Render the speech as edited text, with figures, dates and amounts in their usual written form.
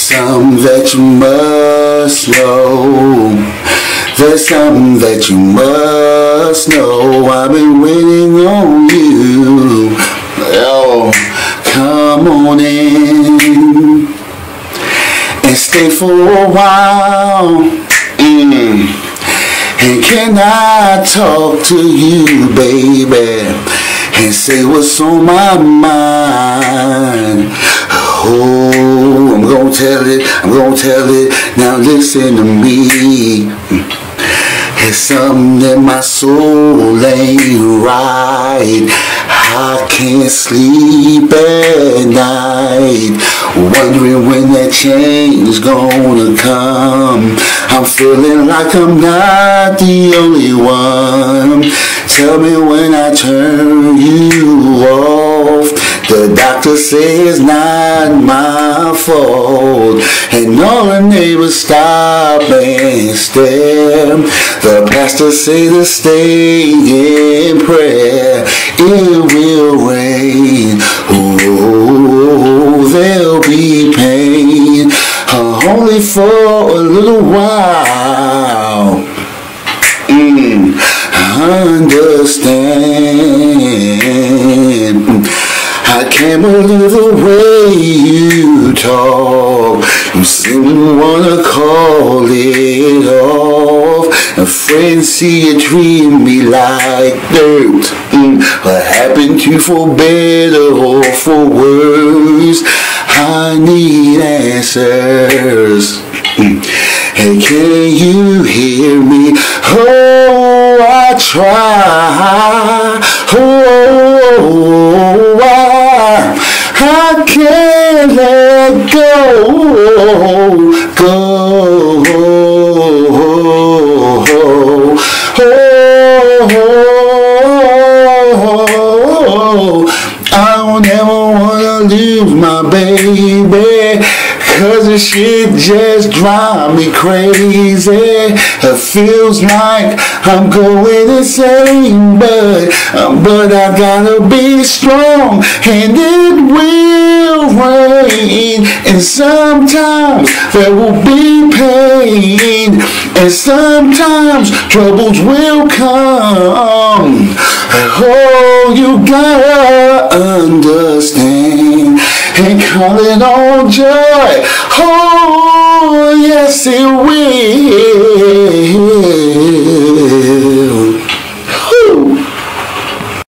something that you must know. There's something that you must know. I've been waiting on you. Oh, come on in and stay for a while. And can I talk to you, baby, and say what's on my mind? Oh, I'm gonna tell it, now listen to me. It's something that my soul ain't right. I can't sleep at night, wondering when that change gonna come. I'm feeling like I'm not the only one. Tell me when I turn you off. The doctor says not my fault, and all the neighbors stop and stare. The pastor says to stay in prayer. It will rain. Oh, there'll be pain, only for a little while. Understand. I can't believe the way you talk. You seem to wanna call it off. A friend see you treat me like dirt. What happened to you, for better or for worse? I need answers. Hey, can you hear me? Oh, I try. Oh, I can't let go. I don't ever wanna lose my baby, 'cause this shit just drives me crazy. It feels like I'm going insane, but I gotta be strong, and it will rain. And sometimes there will be pain, and sometimes troubles will come. Oh, you gotta understand and call it all joy. Oh, yes it will.